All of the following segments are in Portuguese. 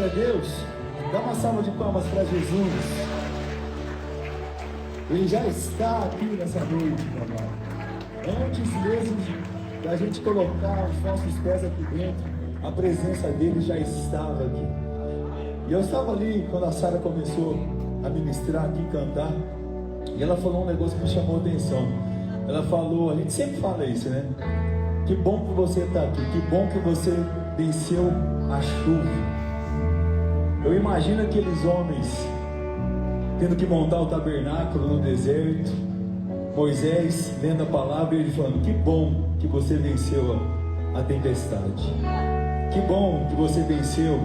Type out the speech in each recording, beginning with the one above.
Glória a Deus. Dá uma salva de palmas para Jesus. Ele já está aqui nessa noite, meu amado. Antes mesmo da gente colocar os nossos pés aqui dentro, a presença dele já estava aqui. E eu estava ali quando a Sara começou a ministrar aqui, cantar, e ela falou um negócio que me chamou a atenção. Ela falou, a gente sempre fala isso, né? Que bom que você está aqui, que bom que você venceu a chuva. Eu imagino aqueles homens tendo que montar o tabernáculo no deserto, Moisés lendo a palavra e ele falando, que bom que você venceu a tempestade, que bom que você venceu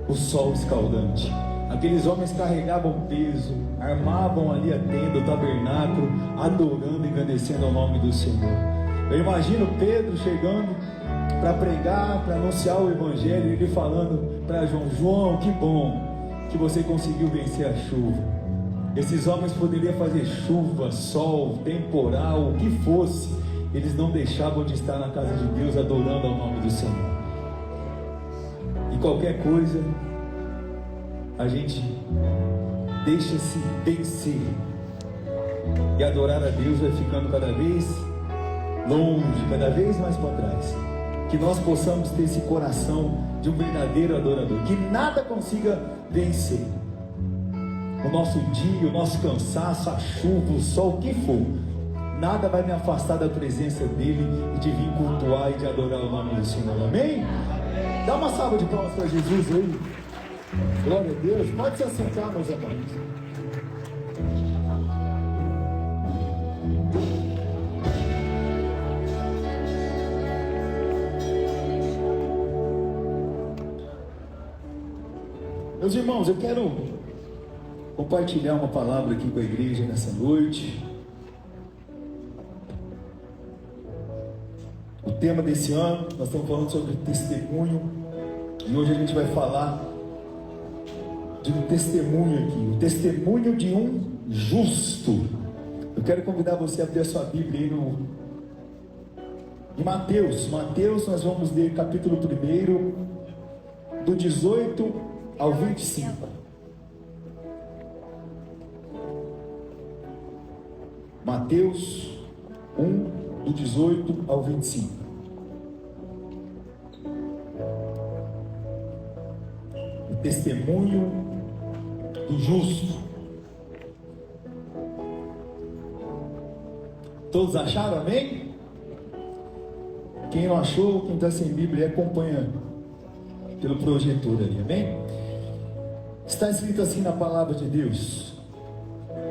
o sol escaldante. Aqueles homens carregavam peso, armavam ali a tenda, o tabernáculo, adorando e engrandecendo ao nome do Senhor. Eu imagino Pedro chegando para pregar, para anunciar o Evangelho, e ele falando para João, João, que bom que você conseguiu vencer a chuva. Esses homens poderiam fazer chuva, sol, temporal, o que fosse, eles não deixavam de estar na casa de Deus adorando ao nome do Senhor. E qualquer coisa, a gente deixa-se vencer, e adorar a Deus vai ficando cada vez longe, cada vez mais para trás. Que nós possamos ter esse coração de um verdadeiro adorador, que nada consiga vencer o nosso dia, o nosso cansaço, a chuva, o sol, o que for, nada vai me afastar da presença dele e de vir cultuar e de adorar o nome do Senhor. Amém? Dá uma salva de palmas para Jesus aí. Glória a Deus. Pode se assentar, meus amados. Meus irmãos, eu quero compartilhar uma palavra aqui com a igreja nessa noite. O tema desse ano, nós estamos falando sobre testemunho, e hoje a gente vai falar de um testemunho aqui, o testemunho de um justo. Eu quero convidar você a abrir a sua Bíblia aí em Mateus, nós vamos ler capítulo 1, do 18 ao 25. Mateus 1, do 18 ao 25. O testemunho do justo. Todos acharam, amém? Quem não achou, quem está sem Bíblia, acompanha pelo projetor ali, amém? Está escrito assim na palavra de Deus.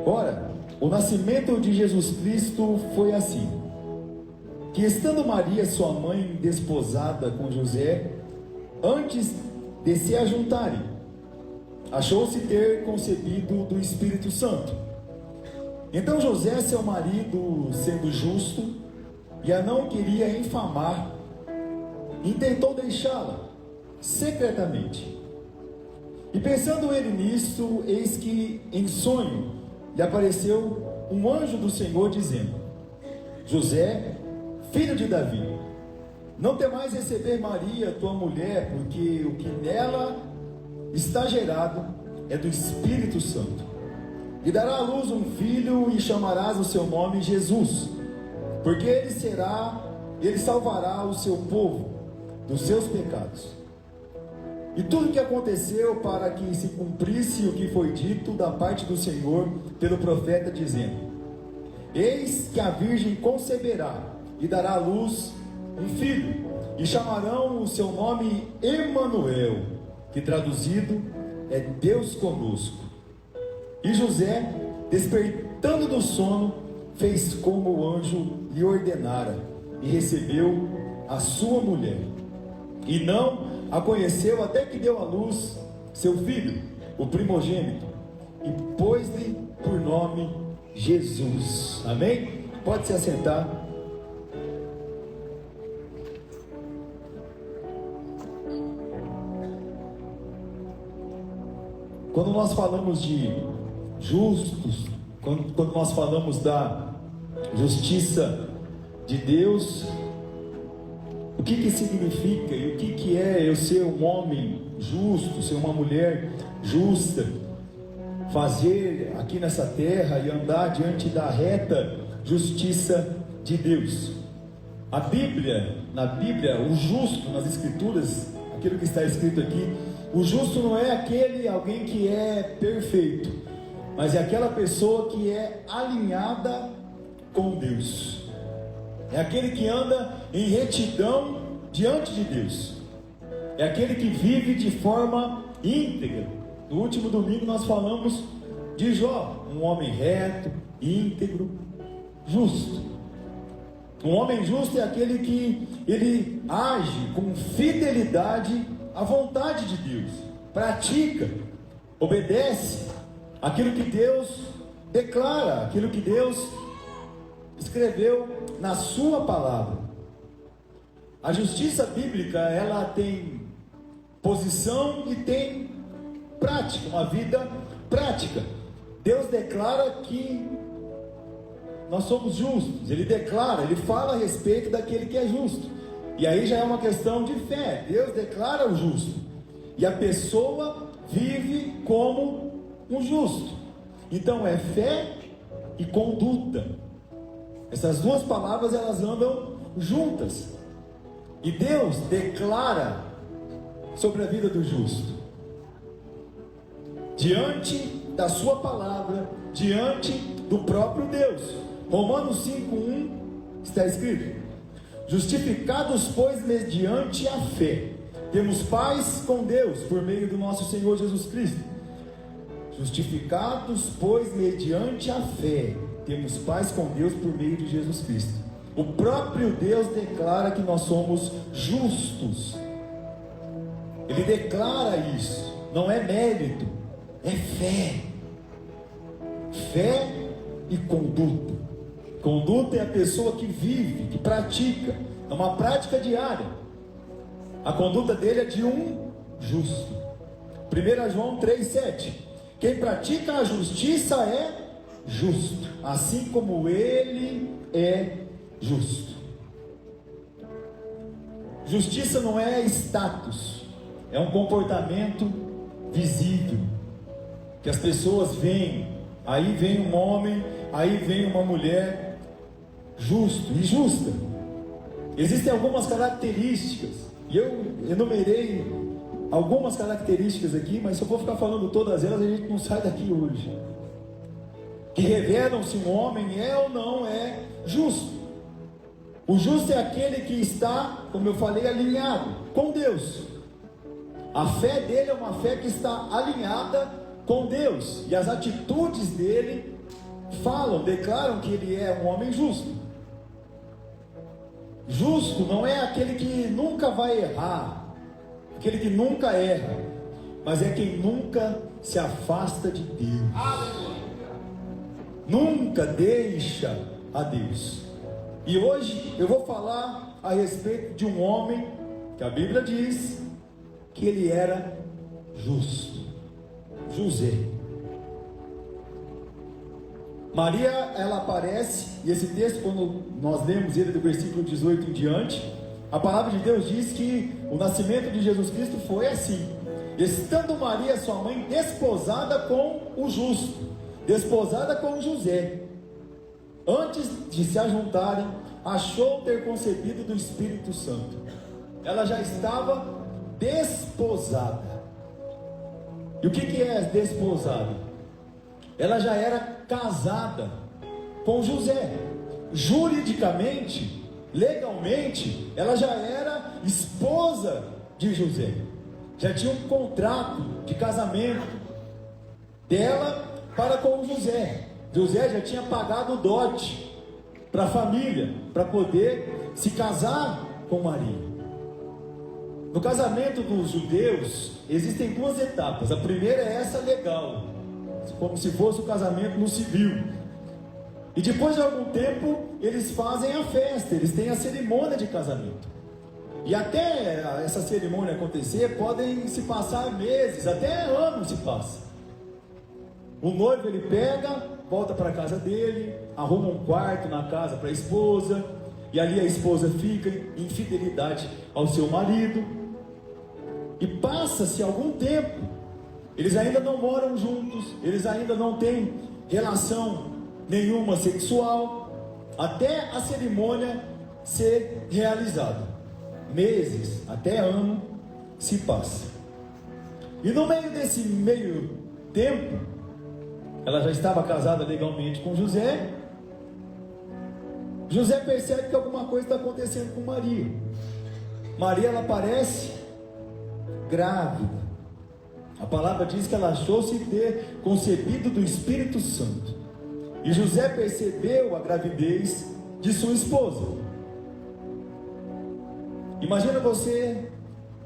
Ora, o nascimento de Jesus Cristo foi assim, que estando Maria, sua mãe, desposada com José, antes de se ajuntarem, achou-se ter concebido do Espírito Santo. Então José, seu marido, sendo justo, e a não queria infamar, intentou deixá-la secretamente. E pensando ele nisso, eis que em sonho lhe apareceu um anjo do Senhor dizendo, José, filho de Davi, não temais receber Maria, tua mulher, porque o que nela está gerado é do Espírito Santo. E dará à luz um filho, e chamarás o seu nome Jesus, porque ele salvará o seu povo dos seus pecados. E tudo que aconteceu para que se cumprisse o que foi dito da parte do Senhor pelo profeta, dizendo, eis que a virgem conceberá e dará à luz um filho, e chamarão o seu nome Emanuel, que traduzido é Deus conosco. E José, despertando do sono, fez como o anjo lhe ordenara, e recebeu a sua mulher, e não a conheceu até que deu à luz seu filho, o primogênito, e pôs-lhe por nome Jesus. Amém? Pode se assentar. Quando nós falamos de justos, quando nós falamos da justiça de Deus, o que significa e o que é eu ser um homem justo? justo, ser uma mulher justa, fazer aqui nessa terra e andar diante da reta justiça de Deus. Na Bíblia, o justo, nas Escrituras, aquilo que está escrito aqui, o justo não é alguém que é perfeito, mas é aquela pessoa que é alinhada com Deus. É aquele que anda em retidão diante de Deus. É aquele que vive de forma íntegra. No último domingo nós falamos de Jó, um homem reto, íntegro, justo. Um homem justo é aquele que ele age com fidelidade à vontade de Deus, pratica, obedece aquilo que Deus declara, aquilo que Deus escreveu na sua palavra. A justiça bíblica, ela tem posição e tem prática, uma vida prática. Deus declara que nós somos justos. Ele declara, ele fala a respeito daquele que é justo. E aí já é uma questão de fé. Deus declara o justo, e a pessoa vive como um justo. Então é fé e conduta. Essas duas palavras, elas andam juntas. E Deus declara sobre a vida do justo, diante da sua palavra, diante do próprio Deus. Romanos 5:1 está escrito: justificados, pois, mediante a fé, temos paz com Deus por meio do nosso Senhor Jesus Cristo. Justificados, pois, mediante a fé, temos paz com Deus por meio de Jesus Cristo. O próprio Deus declara que nós somos justos. Ele declara isso. Não é mérito, é fé. Fé e conduta. Conduta é a pessoa que vive, que pratica. É uma prática diária. A conduta dele é de um justo. 1 João 3,7: quem pratica a justiça é justo, assim como ele é justo. Justiça não é status, é um comportamento visível, que as pessoas veem. Aí vem um homem, aí vem uma mulher justo e justa. Existem algumas características, e eu enumerei algumas características aqui, mas se eu for ficar falando todas elas, a gente não sai daqui hoje, que revelam se um homem é ou não é justo. O justo é aquele que está, como eu falei, alinhado com Deus. A fé dele é uma fé que está alinhada com Deus, e as atitudes dele declaram que ele é um homem justo. Justo não é aquele que nunca vai errar, aquele que nunca erra, mas é quem nunca se afasta de Deus, nunca deixa a Deus. E hoje eu vou falar a respeito de um homem que a Bíblia diz que ele era justo, José. Maria, ela aparece, e esse texto, quando nós lemos ele do versículo 18 em diante, a palavra de Deus diz que o nascimento de Jesus Cristo foi assim: estando Maria, sua mãe, desposada com o justo, desposada com José, antes de se ajuntarem, achou ter concebido do Espírito Santo. Ela já estava desposada. E o que é desposada? Ela já era casada com José. Juridicamente, legalmente, ela já era esposa de José. Já tinha um contrato de casamento dela para com José. José já tinha pagado o dote para a família, para poder se casar com Maria. No casamento dos judeus, existem duas etapas. A primeira é essa legal, como se fosse o casamento no civil. E depois de algum tempo, eles fazem a festa, eles têm a cerimônia de casamento. E até essa cerimônia acontecer, podem se passar meses, até anos se passa. O noivo, ele pega, volta para a casa dele, arruma um quarto na casa para a esposa, e ali a esposa fica em fidelidade ao seu marido. E passa-se algum tempo, eles ainda não moram juntos, eles ainda não têm relação nenhuma sexual, até a cerimônia ser realizada. Meses, até ano, se passa. E no meio desse meio tempo, ela já estava casada legalmente com José. José percebe que alguma coisa está acontecendo com Maria. Maria, ela parece grávida. A palavra diz que ela achou-se ter concebido do Espírito Santo. E José percebeu a gravidez de sua esposa. Imagina você,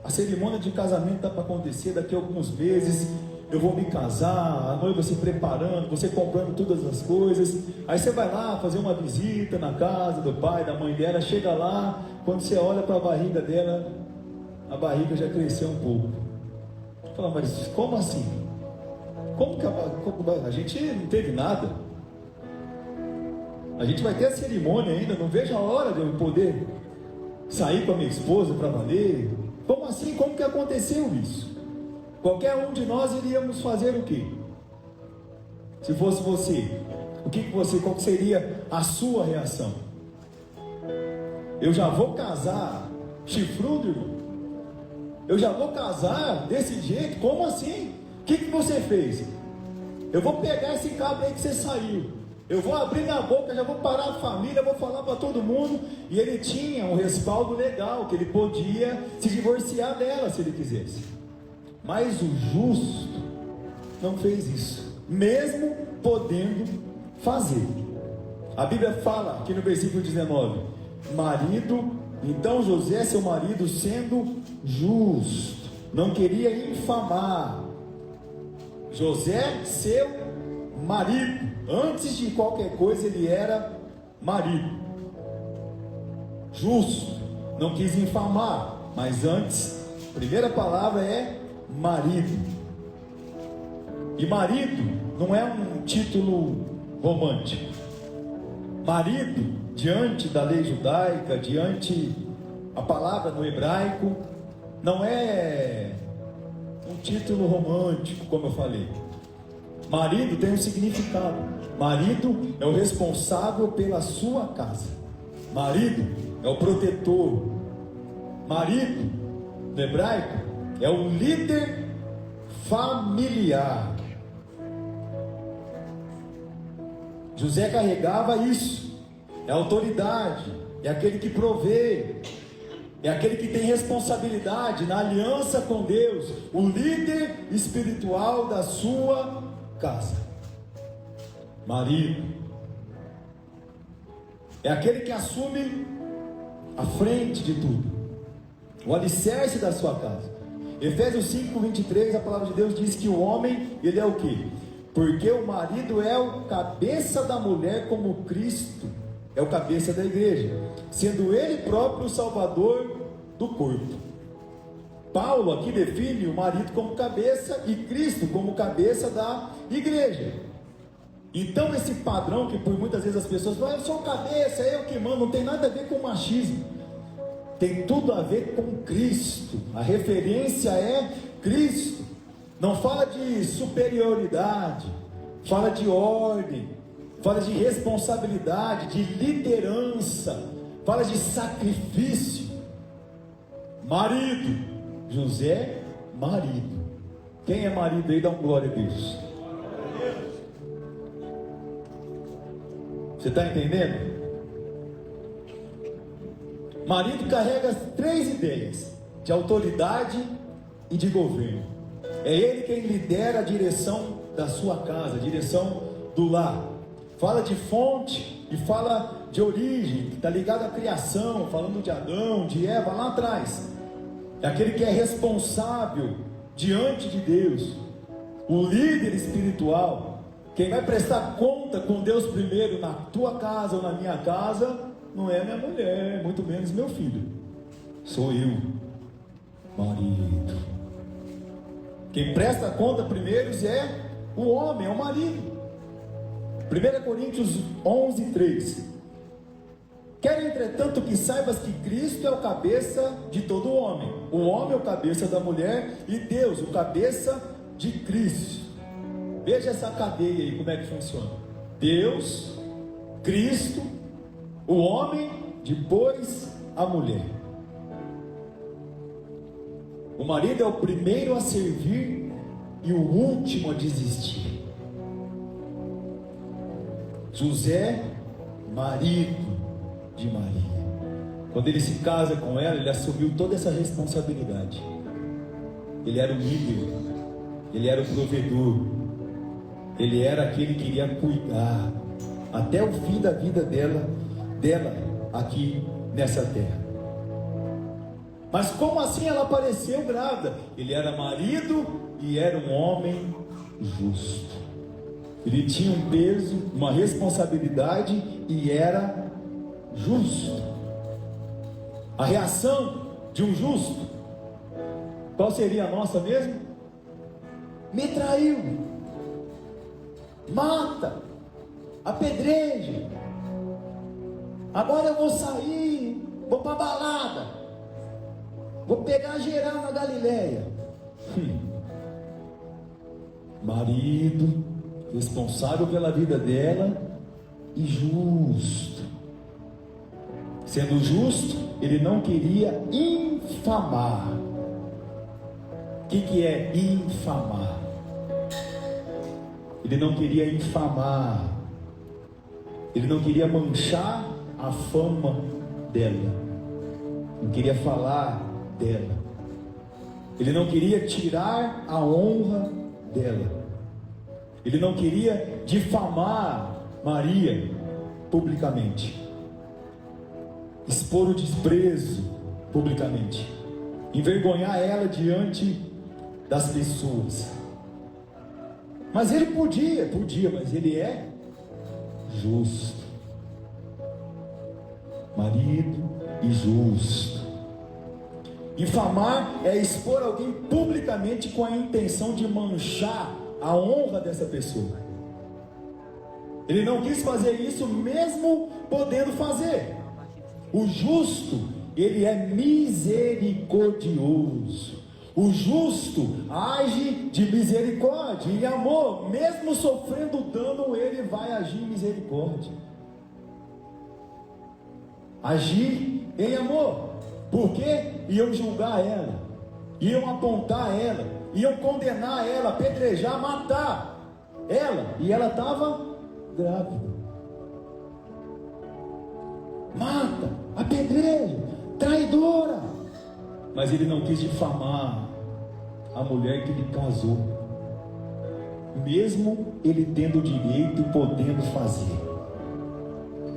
a cerimônia de casamento está para acontecer daqui a alguns meses. Eu vou me casar, a noiva se preparando, você comprando todas as coisas. Aí você vai lá fazer uma visita na casa do pai, da mãe dela. Chega lá, quando você olha para a barriga dela, a barriga já cresceu um pouco. Fala, mas como assim? Como que a gente não teve nada? A gente vai ter a cerimônia ainda, não vejo a hora de eu poder sair com a minha esposa para valer. Como assim? Como que aconteceu isso? Qualquer um de nós iríamos fazer o quê? Se fosse você, qual que seria a sua reação? Eu já vou casar chifrudo, irmão? Eu já vou casar desse jeito? Como assim? O que você fez? Eu vou pegar esse cabo aí que você saiu, eu vou abrir minha boca, já vou parar a família, vou falar para todo mundo. E ele tinha um respaldo legal, que ele podia se divorciar dela se ele quisesse. Mas o justo não fez isso, mesmo podendo fazer. A Bíblia fala aqui no versículo 19: então José, seu marido, sendo justo, não queria infamar. José, seu marido, antes de qualquer coisa ele era marido, justo, não quis infamar. Mas antes, a primeira palavra é marido. E marido não é um título romântico. Marido, diante da lei judaica, diante a palavra no hebraico, não é um título romântico, como eu falei. Marido tem um significado. Marido é o responsável pela sua casa. Marido é o protetor. Marido, no hebraico, é o líder familiar. José carregava isso. É a autoridade, é aquele que provê, é aquele que tem responsabilidade na aliança com Deus, o líder espiritual da sua casa. Marido é aquele que assume a frente de tudo, o alicerce da sua casa. Efésios 5:23, a palavra de Deus diz que o homem, ele é o quê? Porque o marido é o cabeça da mulher, como Cristo é o cabeça da igreja, sendo ele próprio o salvador do corpo. Paulo aqui define o marido como cabeça e Cristo como cabeça da igreja. Então esse padrão que por muitas vezes as pessoas falam, eu sou cabeça, eu que mando, não tem nada a ver com machismo. Tem tudo a ver com Cristo. A referência é Cristo. Não fala de superioridade, fala de ordem, fala de responsabilidade, de liderança, fala de sacrifício. Marido, José, marido. Quem é marido aí, dá um glória a Deus. Você está entendendo? Marido carrega 3 ideias: de autoridade e de governo. É ele quem lidera a direção da sua casa, a direção do lar. Fala de fonte e fala de origem, que está ligado à criação, falando de Adão, de Eva lá atrás. É aquele que é responsável diante de Deus, o líder espiritual. Quem vai prestar conta com Deus primeiro na tua casa ou na minha casa, não é minha mulher, muito menos meu filho, sou eu, marido. Quem presta conta primeiro é o homem, é o marido. 1 Coríntios 11:3. Quero, entretanto, que saibas que Cristo é o cabeça de todo homem. O homem é o cabeça da mulher e Deus, o cabeça de Cristo. Veja essa cadeia aí, como é que funciona. Deus, Cristo, o homem, depois a mulher. O marido é o primeiro a servir e o último a desistir. José, marido de Maria, quando ele se casa com ela, ele assumiu toda essa responsabilidade. Ele era o líder, ele era o provedor, ele era aquele que iria cuidar até o fim da vida dela aqui nessa terra. Mas como assim ela apareceu grávida? Ele era marido e era um homem justo. Ele tinha um peso, uma responsabilidade e era justo. A reação de um justo, qual seria a nossa mesmo? Me traiu, mata, apedreja, agora eu vou sair, vou para balada, vou pegar geral na Galileia. Marido, responsável pela vida dela e justo. Sendo justo, ele não queria infamar. O que é infamar? Ele não queria infamar. Ele não queria manchar a fama dela. Não queria falar dela. Ele não queria tirar a honra dela. Ele não queria difamar Maria publicamente, expor o desprezo publicamente, envergonhar ela diante das pessoas. Mas ele podia, mas ele é justo, marido e justo. Infamar é expor alguém publicamente com a intenção de manchar a honra dessa pessoa. Ele não quis fazer isso mesmo podendo fazer. O justo, ele é misericordioso. O justo age de misericórdia e amor. Mesmo sofrendo dano, ele vai agir em misericórdia, agir em amor. Porque iam julgar ela, iam apontar ela, iam condenar ela, apedrejar, matar ela, e ela estava grávida. Mata, apedreja, traidora. Mas ele não quis difamar a mulher que ele casou, mesmo ele tendo o direito e podendo fazer,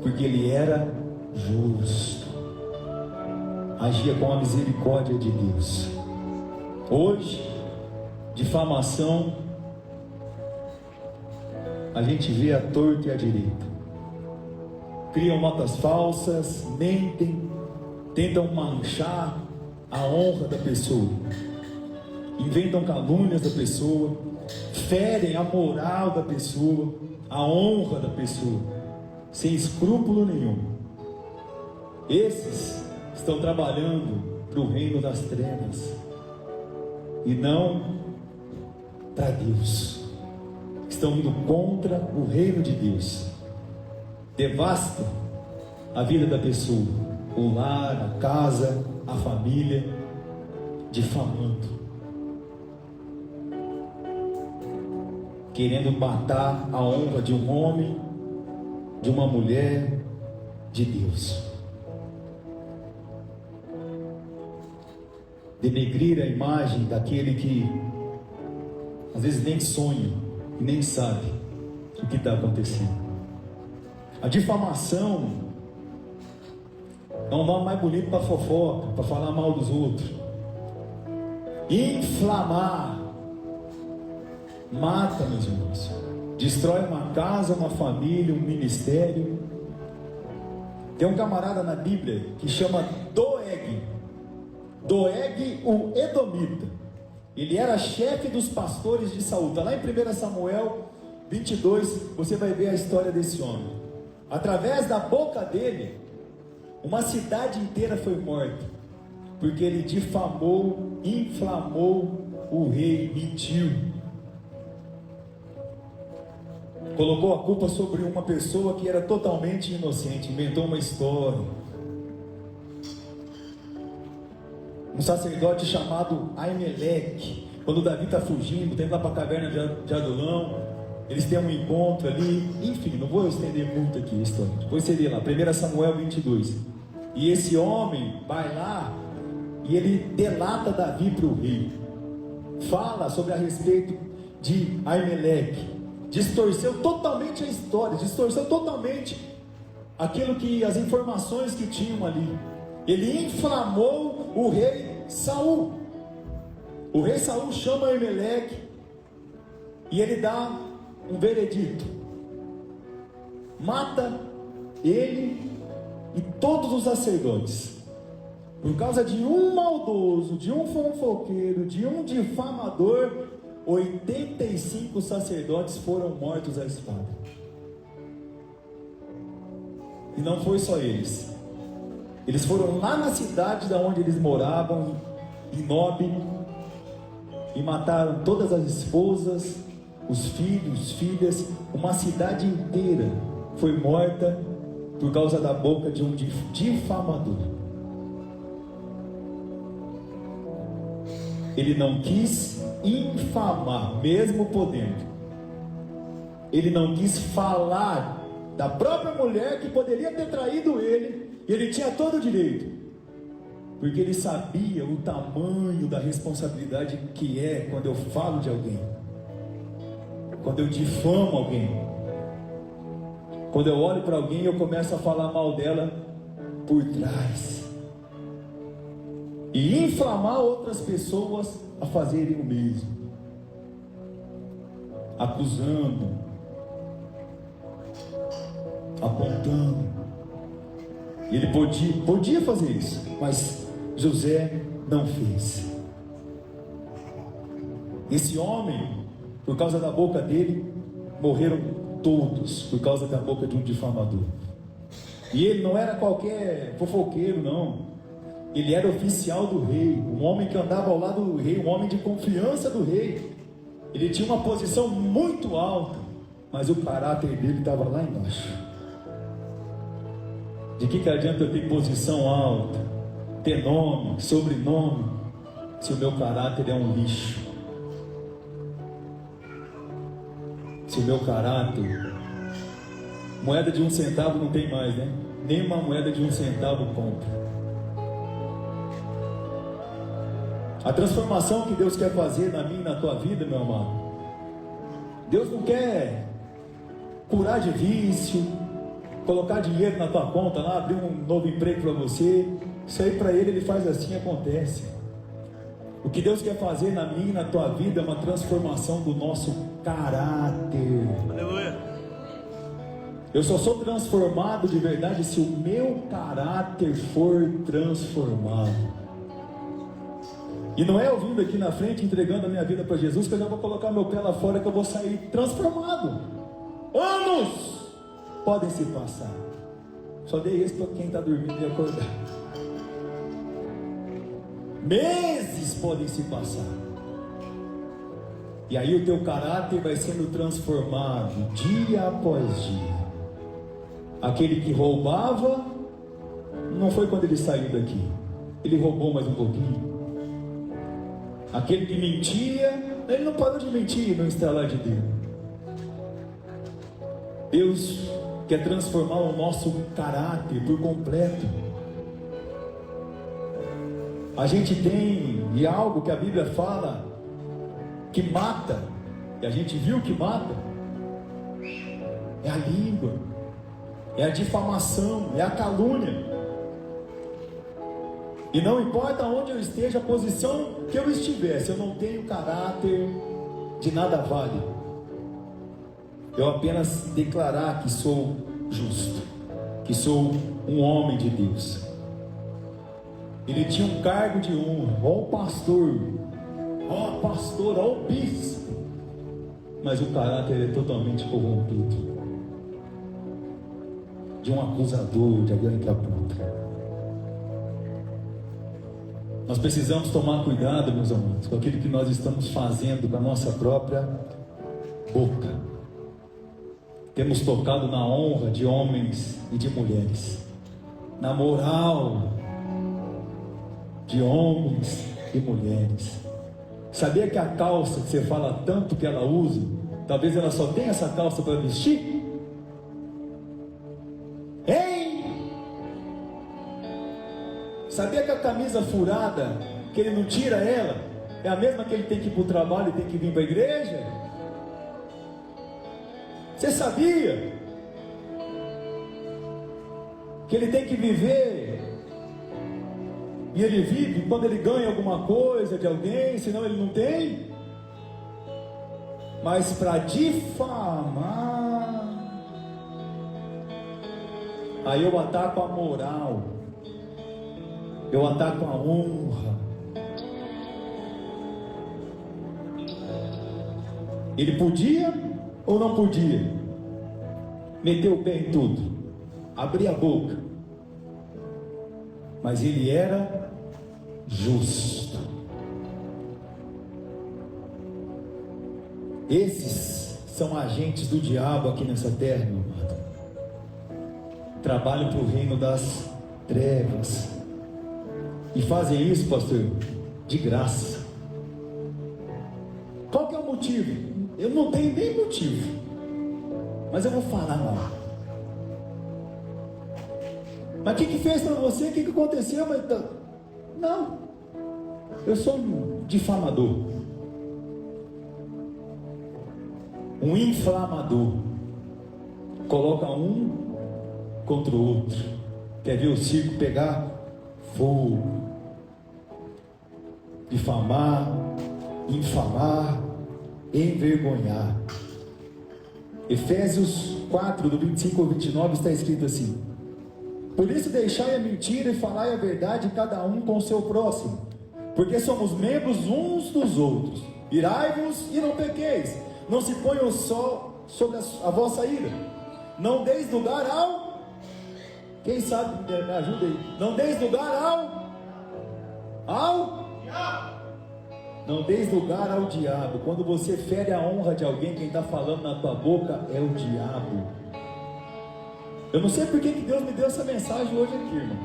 porque ele era justo, agia com a misericórdia de Deus. Hoje, difamação, a gente vê a torta e a direita. Criam notas falsas, mentem, tentam manchar a honra da pessoa, inventam calúnias da pessoa, ferem a moral da pessoa, a honra da pessoa, sem escrúpulo nenhum. Esses estão trabalhando para o reino das trevas e não para Deus. Estão indo contra o reino de Deus. Devasta a vida da pessoa, o lar, a casa, a família, difamando, querendo matar a honra de um homem, de uma mulher, de Deus. Denegrir a imagem daquele que às vezes nem sonha e nem sabe o que está acontecendo. A difamação é um nome mais bonito para fofoca, para falar mal dos outros. Inflamar mata, meus irmãos, destrói uma casa, uma família, um ministério. Tem um camarada na Bíblia que chama Doeg, o Edomita. Ele era chefe dos pastores de Saul. Está lá em 1 Samuel 22, você vai ver a história desse homem. Através da boca dele, Uma cidade inteira foi morta, porque ele difamou, inflamou o rei, mentiu. Colocou a culpa sobre uma pessoa que era totalmente inocente, inventou uma história. Um sacerdote chamado Aimeleque, quando Davi está fugindo, tem lá para a caverna de Adulão, eles têm um encontro ali, enfim, não vou estender muito aqui a história. Depois você lê lá, 1 Samuel 22. E esse homem vai lá e ele delata Davi para o rei. Fala sobre a respeito de Aimeleque. Distorceu totalmente a história, distorceu totalmente aquilo que, as informações que tinham ali. Ele inflamou o rei Saul. O rei Saul chama Aimeleque e ele dá um veredito: mata ele e todos os sacerdotes, por causa de um maldoso, de um fofoqueiro, de um difamador. 85 sacerdotes foram mortos à espada. E não foi só eles. Eles foram lá na cidade da onde eles moravam, em Nob, e mataram todas as esposas, os filhos, filhas. Uma cidade inteira foi morta por causa da boca de um difamador. Ele não quis infamar, mesmo podendo. Ele não quis falar da própria mulher que poderia ter traído ele, e ele tinha todo o direito, porque ele sabia o tamanho da responsabilidade que é quando eu falo de alguém, quando eu difamo alguém, quando eu olho para alguém e eu começo a falar mal dela por trás, e inflamar outras pessoas a fazerem o mesmo, acusando, apontando. Ele podia fazer isso, mas José não fez. Esse homem, por causa da boca dele, morreram todos por causa da boca de um difamador. E ele não era qualquer fofoqueiro, não. Ele era oficial do rei, um homem que andava ao lado do rei, um homem de confiança do rei. Ele tinha uma posição muito alta, mas o caráter dele estava lá embaixo. De que adianta eu ter posição alta, ter nome, sobrenome, se o meu caráter é um lixo? Se o meu caráter... Moeda de 1 centavo não tem mais, né? Nem uma moeda de 1 centavo compra. A transformação que Deus quer fazer na minha e na tua vida, meu amado, Deus não quer curar de vício, colocar dinheiro na tua conta lá, abrir um novo emprego para você. Isso aí para Ele faz assim, acontece. O que Deus quer fazer na minha e na tua vida é uma transformação do nosso caráter. Aleluia. Eu só sou transformado de verdade se o meu caráter for transformado. E não é eu vindo aqui na frente entregando a minha vida para Jesus que eu já vou colocar meu pé lá fora, que eu vou sair transformado. Anos podem se passar. Só dei isso para quem está dormindo e acordar. Meses podem se passar. E aí o teu caráter vai sendo transformado dia após dia. Aquele que roubava, não foi quando ele saiu daqui. Ele roubou mais um pouquinho. Aquele que mentia, ele não parou de mentir no instalar de Deus. Deus quer transformar o nosso caráter por completo. A gente tem, e algo que a Bíblia fala, que mata, e a gente viu que mata, é a língua, é a difamação, é a calúnia. E não importa onde eu esteja, a posição que eu estiver, se eu não tenho caráter, de nada vale. Eu apenas declarar que sou justo, que sou um homem de Deus. Ele tinha um cargo de honra, ó o pastor, ó o bispo, mas o caráter é totalmente corrompido, de um acusador, de alguém que aponta. Nós precisamos tomar cuidado, meus amados, com aquilo que nós estamos fazendo com a nossa própria boca. Temos tocado na honra de homens e de mulheres, na moral de homens e mulheres. Sabia que a calça que você fala tanto que ela usa, talvez ela só tenha essa calça para vestir? Hein? Sabia que a camisa furada, que ele não tira ela, é a mesma que ele tem que ir para o trabalho e tem que vir para a igreja? Você sabia que ele tem que viver, e ele vive quando ele ganha alguma coisa de alguém, senão ele não tem? Mas para difamar, aí eu ataco a moral, eu ataco a honra. Ele podia ou não podia meter o pé em tudo, abrir a boca, mas ele era justo. Esses são agentes do diabo aqui nessa terra, meu amado. Trabalham para o reino das trevas e fazem isso, pastor, de graça. Qual que é o motivo? Eu não tenho nem motivo, mas eu vou falar lá. Mas o que fez para você? O que aconteceu? Não, eu sou um difamador, um inflamador. Coloca um contra o outro. Quer ver o circo pegar fogo? Difamar, infamar, envergonhar. Efésios 4, do 25 ao 29 está escrito assim: por isso deixai a mentira e falai a verdade cada um com o seu próximo, porque somos membros uns dos outros. Irai-vos e não pequeis, não se ponham só sobre a vossa ira, não deis lugar ao... Quem sabe, me ajuda aí. Não deis lugar ao não deis lugar ao diabo. Quando você fere a honra de alguém, quem está falando na tua boca é o diabo. Eu não sei por que Deus me deu essa mensagem hoje aqui, irmão,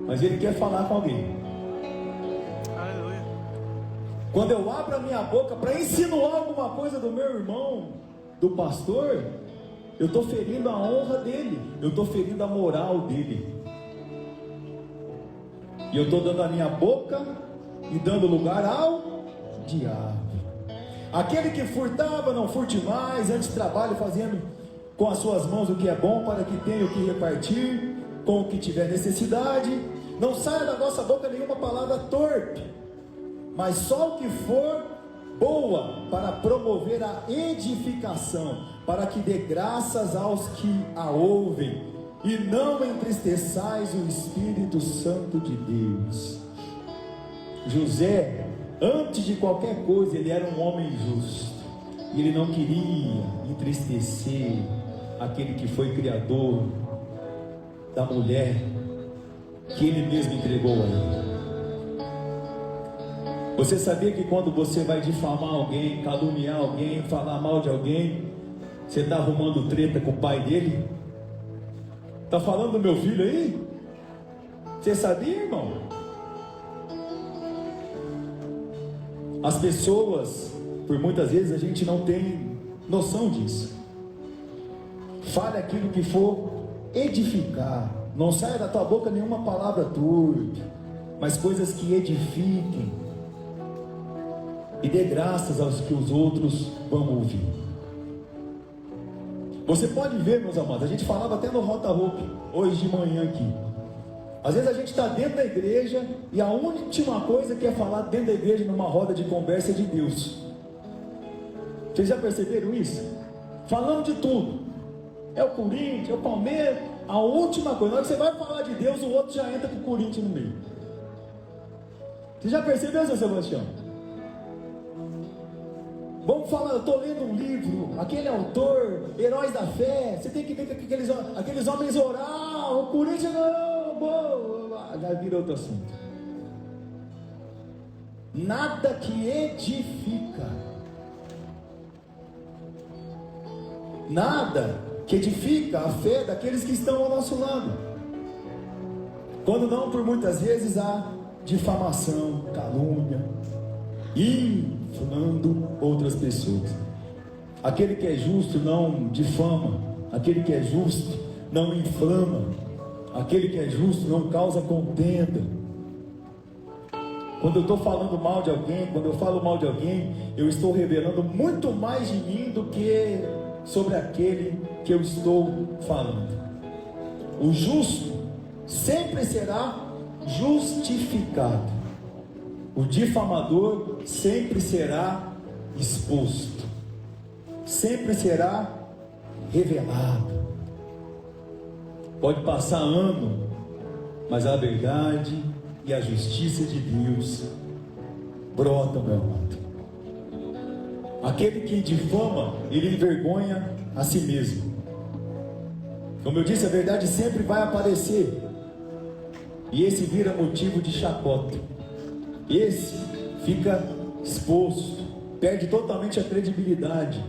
mas Ele quer falar com alguém. Aleluia. Quando eu abro a minha boca para insinuar alguma coisa do meu irmão, do pastor, eu estou ferindo a honra dele, eu estou ferindo a moral dele, e eu estou dando a minha boca e dando lugar ao diabo. Aquele que furtava, não furte mais, antes trabalhe fazendo com as suas mãos o que é bom, para que tenha o que repartir com o que tiver necessidade. Não saia da nossa boca nenhuma palavra torpe, mas só o que for boa, para promover a edificação, para que dê graças aos que a ouvem, e não entristeçais o Espírito Santo de Deus. José, antes de qualquer coisa, ele era um homem justo, e ele não queria entristecer aquele que foi criador da mulher que ele mesmo entregou a ele. Você sabia que quando você vai difamar alguém, caluniar alguém, falar mal de alguém, você está arrumando treta com o pai dele? Está falando do meu filho aí? Você sabia, irmão? As pessoas, por muitas vezes, a gente não tem noção disso. Fale aquilo que for edificar. Não saia da tua boca nenhuma palavra torpe, mas coisas que edifiquem. E dê graças aos que os outros vão ouvir. Você pode ver, meus amados, a gente falava até no Rota Hope hoje de manhã aqui. Às vezes a gente está dentro da igreja e a última coisa que é falar dentro da igreja numa roda de conversa é de Deus. Vocês já perceberam isso? Falando de tudo. É o Corinthians, é o Palmeiras. A última coisa, na hora que você vai falar de Deus, o outro já entra com o Corinthians no meio. Você já percebeu, seu Sebastião? Vamos falar, eu estou lendo um livro, aquele autor, Heróis da Fé. Você tem que ver que aqueles homens oraram, o Corinthians ganhou, já vira outro assunto. nada que edifica. Nada que edifica a fé daqueles que estão ao nosso lado. Quando não, por muitas vezes há difamação, calúnia, inflando outras pessoas. Aquele que é justo não difama, aquele que é justo não inflama, aquele que é justo não causa contenda. Quando eu estou falando mal de alguém, quando eu falo mal de alguém, eu estou revelando muito mais de mim do que sobre aquele que eu estou falando. O justo sempre será justificado. O difamador sempre será exposto, sempre será revelado. Pode passar ano, mas a verdade e a justiça de Deus brotam, meu amado. Aquele que difama, ele envergonha a si mesmo. Como eu disse, a verdade sempre vai aparecer, e esse vira motivo de chacota. Esse fica exposto, perde totalmente a credibilidade.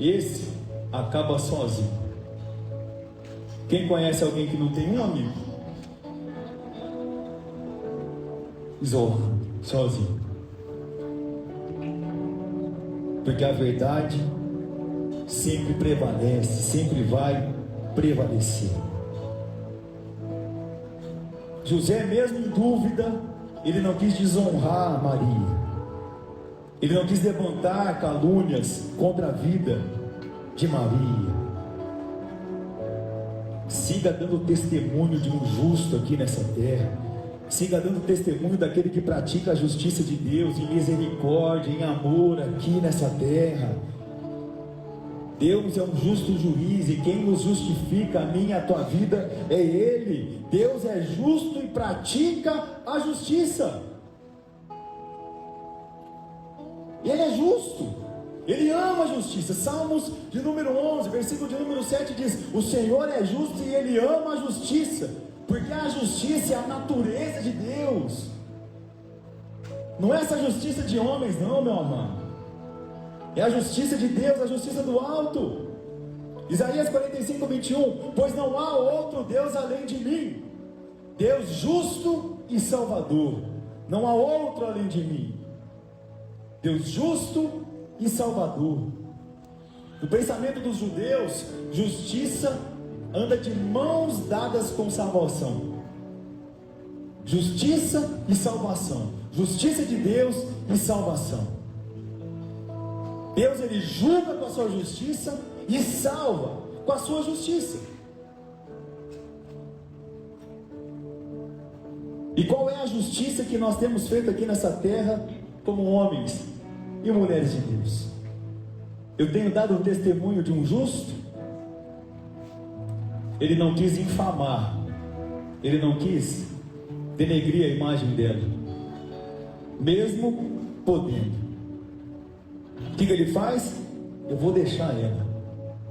Esse acaba sozinho. Quem conhece alguém que não tem um amigo? Isolado, sozinho. Porque a verdade sempre prevalece, sempre vai prevalecer. José, mesmo em dúvida, ele não quis desonrar Maria. Ele não quis levantar calúnias contra a vida de Maria. Siga dando testemunho de um justo aqui nessa terra. Siga dando testemunho daquele que pratica a justiça de Deus em misericórdia, em amor aqui nessa terra. Deus é um justo juiz, e quem nos justifica, a minha e a tua vida, é Ele. Deus é justo e pratica a justiça. Ele é justo, Ele ama a justiça. Salmos de número 11, versículo de número 7 diz: o Senhor é justo e Ele ama a justiça, porque a justiça é a natureza de Deus. Não é essa justiça de homens não, meu amado. É a justiça de Deus, a justiça do alto. Isaías 45, 21: pois não há outro Deus além de mim, Deus justo e salvador. Não há outro além de mim, Deus justo e salvador. No pensamento dos judeus, justiça anda de mãos dadas com salvação. Justiça e salvação. Justiça de Deus e salvação. Deus, ele julga com a sua justiça e salva com a sua justiça. E qual é a justiça que nós temos feito aqui nessa terra como homens e mulheres de Deus? Eu tenho dado o testemunho de um justo. Ele não quis infamar, ele não quis denegrir a imagem dela, mesmo podendo. O que ele faz? Eu vou deixar ela,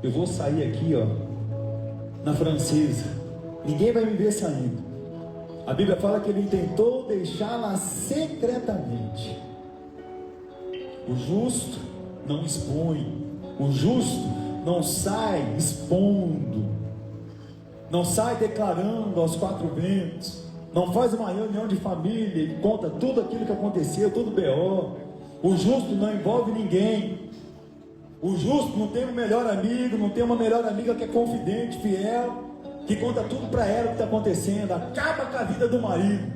eu vou sair aqui, ó, na francesa, ninguém vai me ver saindo. A Bíblia fala que ele tentou deixá-la secretamente. O justo não expõe, o justo não sai expondo, não sai declarando aos quatro ventos, não faz uma reunião de família e conta tudo aquilo que aconteceu, todo BO. O justo não envolve ninguém. O justo não tem um melhor amigo, não tem uma melhor amiga que é confidente, fiel, que conta tudo para ela o que está acontecendo, acaba com a vida do marido,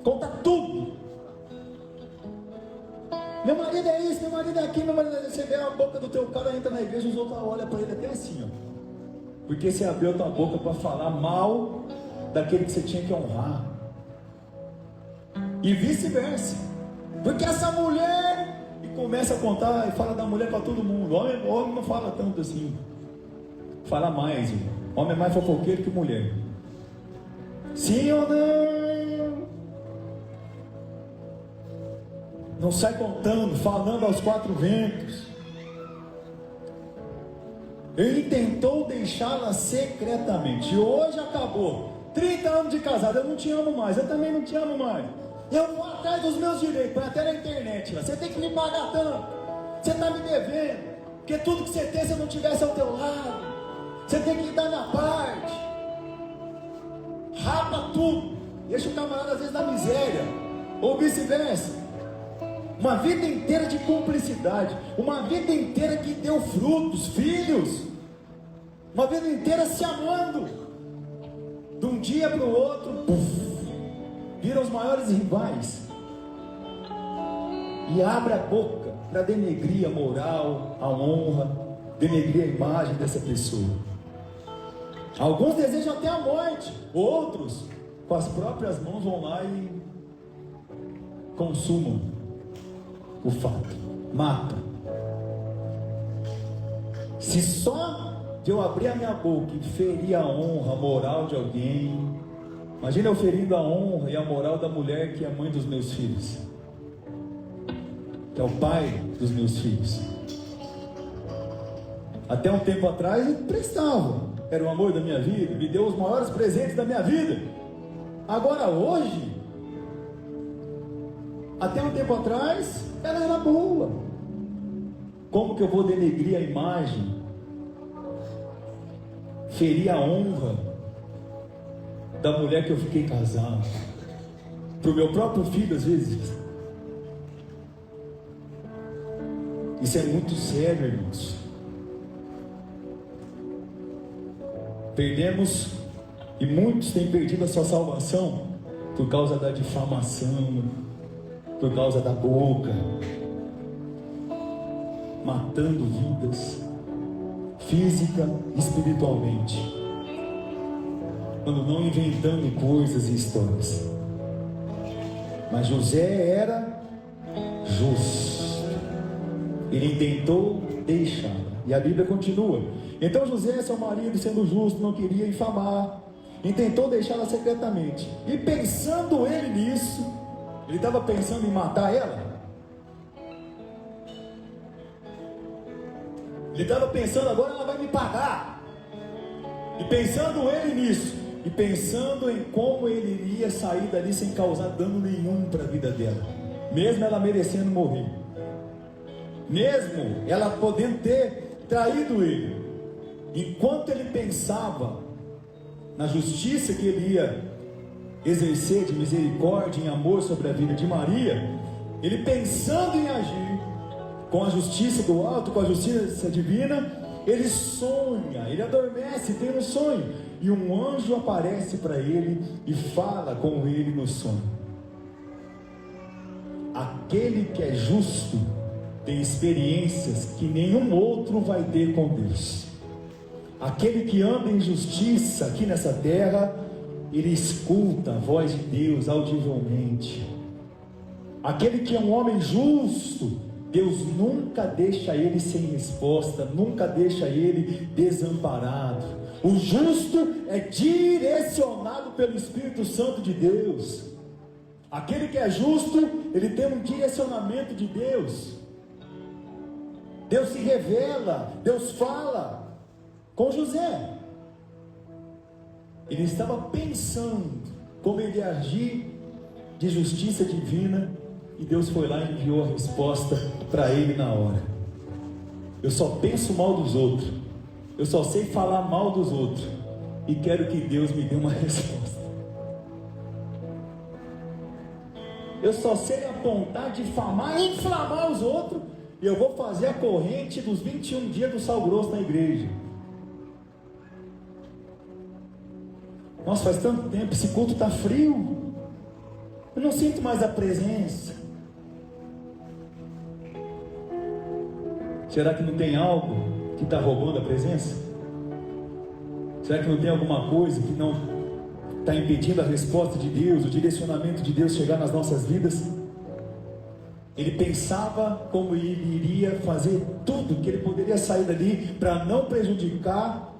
conta tudo. Meu marido é isso, meu marido é aquilo, meu marido é isso. Você vê a boca do teu cara, entra na igreja, os outros olham para ele até assim, ó, porque você abriu a tua boca para falar mal daquele que você tinha que honrar, e vice-versa. Porque essa mulher, e começa a contar e fala da mulher para todo mundo. Homem não fala tanto assim, fala mais, irmão. Homem é mais fofoqueiro que mulher. Sim ou não? Não sai contando, falando aos quatro ventos. Ele tentou deixá-la secretamente. E hoje acabou. 30 anos de casado, eu não te amo mais, eu também não te amo mais. Eu vou atrás dos meus direitos, põe até na internet lá. Você tem que me pagar tanto. Você está me devendo. Porque tudo que você tem, se eu não tivesse ao teu lado, você tem que dar na parte. Rapa tudo. Deixa o camarada às vezes na miséria. Ou vice-versa. Uma vida inteira de cumplicidade. Uma vida inteira que deu frutos, filhos. Uma vida inteira se amando. De um dia para o outro, viram os maiores rivais. E abre a boca para denegrir a moral, a honra, denegrir a imagem dessa pessoa. Alguns desejam até a morte, outros com as próprias mãos vão lá e consumam o fato, matam. Se só de eu abrir a minha boca e ferir a honra, a moral de alguém, imagina eu ferindo a honra e a moral da mulher que é a mãe dos meus filhos, que é o pai dos meus filhos. Até um tempo atrás ele prestava, era o amor da minha vida, me deu os maiores presentes da minha vida. Agora hoje, até um tempo atrás, ela era boa. Como que eu vou denegrir a imagem, ferir a honra da mulher que eu fiquei casado, para o meu próprio filho às vezes? Isso é muito sério, irmãos. Perdemos, e muitos têm perdido a sua salvação por causa da difamação, por causa da boca, matando vidas, física e espiritualmente, quando não inventando coisas e histórias. Mas José era justo. Ele intentou deixar. E a Bíblia continua. Então José, seu marido, sendo justo, não queria infamar, intentou deixá-la secretamente. E pensando ele nisso, ele estava pensando em matar ela. Ele estava pensando, agora ela vai me pagar. E pensando ele nisso, e pensando em como ele iria sair dali sem causar dano nenhum para a vida dela, mesmo ela merecendo morrer, mesmo ela podendo ter traído ele. Enquanto ele pensava na justiça que ele ia exercer de misericórdia e amor sobre a vida de Maria, ele pensando em agir com a justiça do alto, com a justiça divina, ele sonha, ele adormece, tem um sonho, e um anjo aparece para ele e fala com ele no sonho. Aquele que é justo tem experiências que nenhum outro vai ter com Deus. Aquele que anda em justiça aqui nessa terra, ele escuta a voz de Deus audivelmente. Aquele que é um homem justo, Deus nunca deixa ele sem resposta, nunca deixa ele desamparado. O justo é direcionado pelo Espírito Santo de Deus. Aquele que é justo, ele tem um direcionamento de Deus. Deus se revela, Deus fala com José. Ele estava pensando como ele ia agir de justiça divina, e Deus foi lá e enviou a resposta para ele na hora. Eu só penso mal dos outros, eu só sei falar mal dos outros, e quero que Deus me dê uma resposta. Eu só sei apontar, difamar e inflamar os outros, e eu vou fazer a corrente dos 21 dias do sal grosso na igreja. Nossa, faz tanto tempo, esse culto está frio, eu não sinto mais a presença. Será que não tem algo que está roubando a presença? Será que não tem alguma coisa que não está impedindo a resposta de Deus, o direcionamento de Deus chegar nas nossas vidas? Ele pensava como ele iria fazer tudo, que ele poderia sair dali para não prejudicar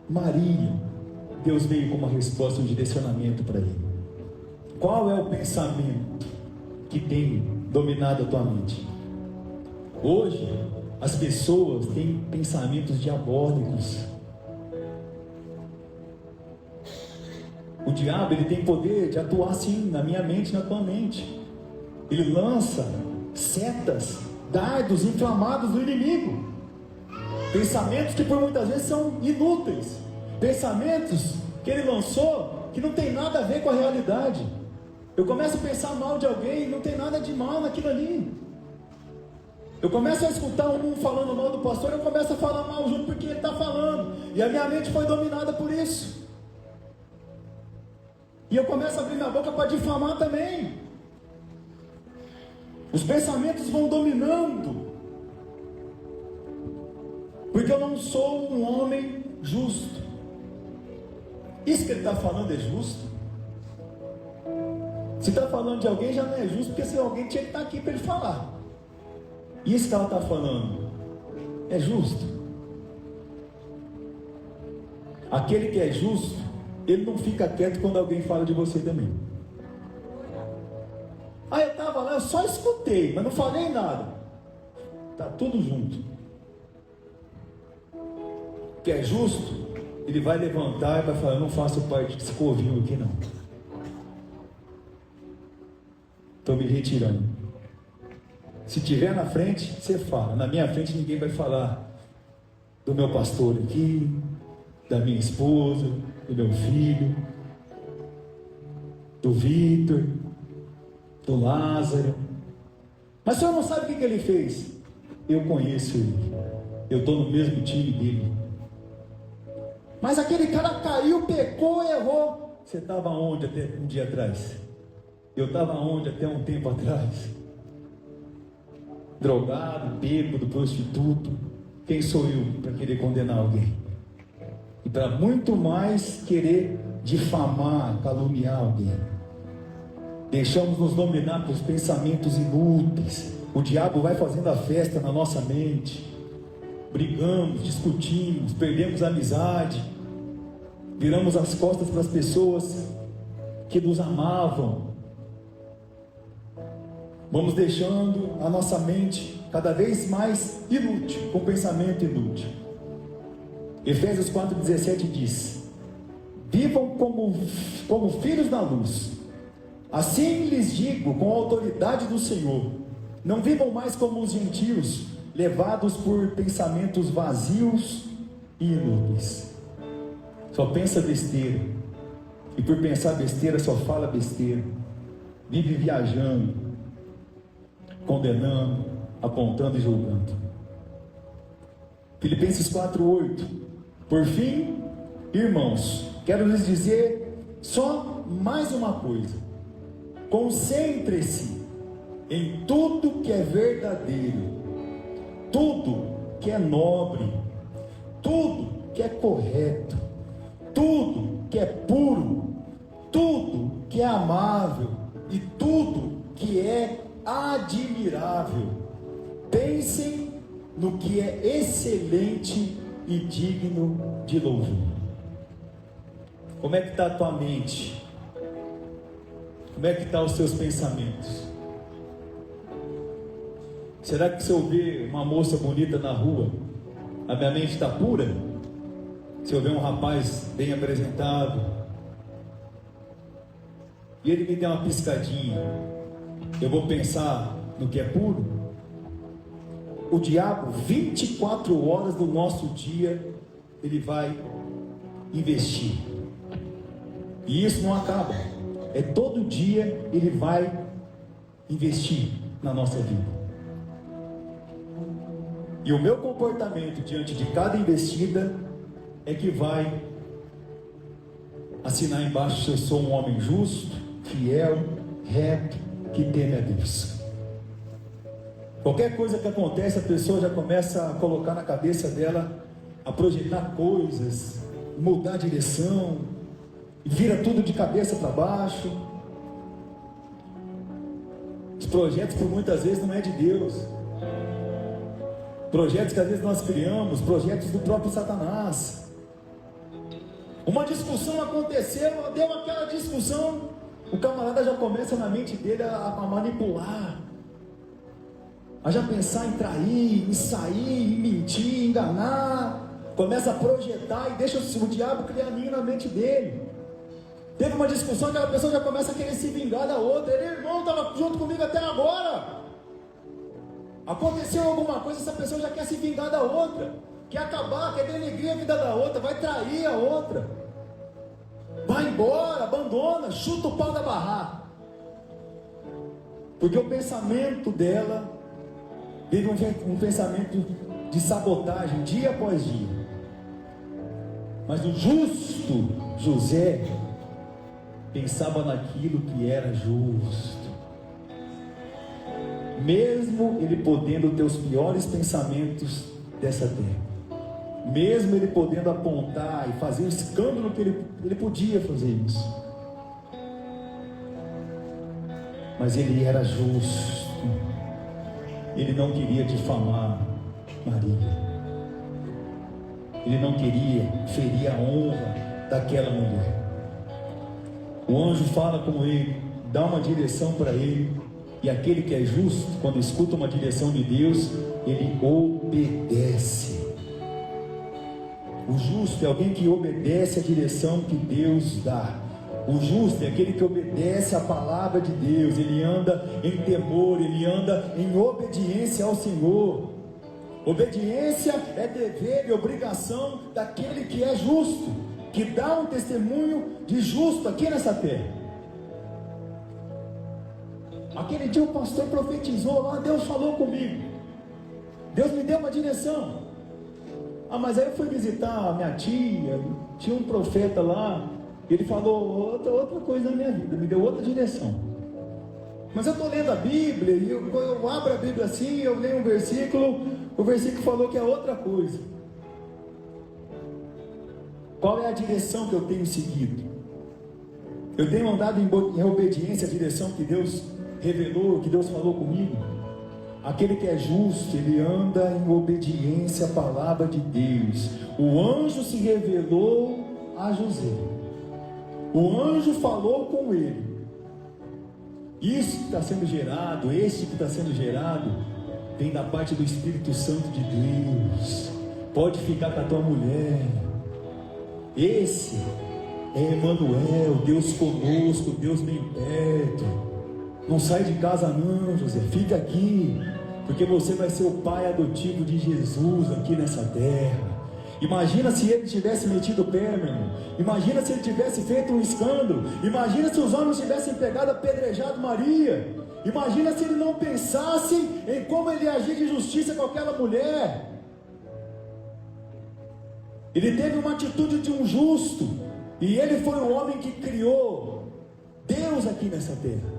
Maria. Deus veio com uma resposta, um direcionamento para ele. Qual é o pensamento que tem dominado a tua mente? Hoje, as pessoas têm pensamentos diabólicos. O diabo, ele tem poder de atuar sim na minha mente, na tua mente. Ele lança setas, dardos inflamados do inimigo. Pensamentos que por muitas vezes são inúteis. Pensamentos que ele lançou que não tem nada a ver com a realidade. Eu começo a pensar mal de alguém, não tem nada de mal naquilo ali. Eu começo a escutar um falando mal do pastor, eu começo a falar mal junto porque ele está falando. E a minha mente foi dominada por isso. E eu começo a abrir minha boca para difamar também. Os pensamentos vão dominando. Porque eu não sou um homem justo. Isso que ele está falando é justo? Se está falando de alguém já não é justo, porque se alguém tinha que estar aqui para ele falar. Isso que ela está falando é justo? Aquele que é justo, ele não fica quieto quando alguém fala de você também. Ah, eu estava lá, eu só escutei, mas não falei nada. Está tudo junto. Que é justo, ele vai levantar e vai falar: eu não faço parte desse covinho aqui não. Estou me retirando. Se tiver na frente, você fala. Na minha frente ninguém vai falar do meu pastor aqui, da minha esposa, do meu filho, do Vitor, do Lázaro. Mas o senhor não sabe o que ele fez? Eu conheço ele. Eu estou no mesmo time dele. Mas aquele cara caiu, pecou, errou. Você estava onde até um dia atrás? Eu estava onde até um tempo atrás? Drogado, bêbado, prostituto. Quem sou eu para querer condenar alguém? E para muito mais querer difamar, caluniar alguém. Deixamos nos dominar pelos pensamentos inúteis. O diabo vai fazendo a festa na nossa mente. Brigamos, discutimos, perdemos a amizade, viramos as costas para as pessoas que nos amavam. Vamos deixando a nossa mente cada vez mais inútil, com pensamento inútil. Efésios 4,17 diz: vivam como filhos da luz. Assim lhes digo, com a autoridade do Senhor, não vivam mais como os gentios, levados por pensamentos vazios e inúteis. Só pensa besteira, e por pensar besteira só fala besteira. Vive viajando, condenando, apontando e julgando. Filipenses 4:8. Por fim, irmãos, quero lhes dizer só mais uma coisa: concentre-se em tudo que é verdadeiro, tudo que é nobre, tudo que é correto, tudo que é puro, tudo que é amável e tudo que é admirável. Pensem no que é excelente e digno de louvor. Como é que está a tua mente? Como é que estão os seus pensamentos? Será que se eu ver uma moça bonita na rua, a minha mente está pura? Se eu ver um rapaz bem apresentado e ele me der uma piscadinha, eu vou pensar no que é puro? O diabo, 24 horas do nosso dia, ele vai investir. E isso não acaba. É todo dia ele vai investir na nossa vida. E o meu comportamento diante de cada investida é que vai assinar embaixo se eu sou um homem justo, fiel, reto, que teme a Deus. Qualquer coisa que acontece, a pessoa já começa a colocar na cabeça dela, a projetar coisas, mudar a direção, vira tudo de cabeça para baixo. Os projetos por muitas vezes não é de Deus. Projetos que às vezes nós criamos, projetos do próprio Satanás. Uma discussão aconteceu, deu aquela discussão, o camarada já começa na mente dele a manipular, a já pensar em trair, em sair, em mentir, em enganar. Começa a projetar e deixa o diabo criar ninho na mente dele. Teve uma discussão, aquela pessoa já começa a querer se vingar da outra. Ele, irmão, estava junto comigo até agora. Aconteceu alguma coisa, essa pessoa já quer se vingar da outra, quer acabar, quer denegrir a vida da outra, vai trair a outra, vai embora, abandona, chuta o pau da barraca, porque o pensamento dela teve um pensamento de sabotagem dia após dia. Mas o justo José pensava naquilo que era justo. Mesmo ele podendo ter os piores pensamentos dessa terra, mesmo ele podendo apontar e fazer o escândalo que ele podia fazer isso, mas ele era justo. Ele não queria difamar Maria, ele não queria ferir a honra daquela mulher. O anjo fala com ele, dá uma direção para ele. E aquele que é justo, quando escuta uma direção de Deus, ele obedece. O justo é alguém que obedece a direção que Deus dá. O justo é aquele que obedece a palavra de Deus. Ele anda em temor, ele anda em obediência ao Senhor. Obediência é dever e obrigação daquele que é justo, que dá um testemunho de justo aqui nessa terra. Aquele dia o pastor profetizou lá, Deus falou comigo, Deus me deu uma direção. Mas aí eu fui visitar a minha tia, tinha um profeta lá, ele falou outra coisa na minha vida, me deu outra direção. Mas eu estou lendo a Bíblia, e eu abro a Bíblia assim, eu leio um versículo, o versículo falou que é outra coisa. Qual é a direção que eu tenho seguido? Eu tenho andado em obediência à direção que Deus revelou, que Deus falou comigo? Aquele que é justo, ele anda em obediência à palavra de Deus. O anjo se revelou a José, o anjo falou com ele. Isso que está sendo gerado, este que está sendo gerado, vem da parte do Espírito Santo de Deus. Pode ficar com a tua mulher. Esse é Emanuel, Deus conosco, Deus bem perto. Não sai de casa não, José, fica aqui, porque você vai ser o pai adotivo de Jesus aqui nessa terra. Imagina se ele tivesse metido o pé, meu irmão. Imagina se ele tivesse feito um escândalo. Imagina se os homens tivessem pegado, apedrejado Maria. Imagina se ele não pensasse em como ele ia agir de justiça com aquela mulher. Ele teve uma atitude de um justo, e ele foi o homem que criou Deus aqui nessa terra,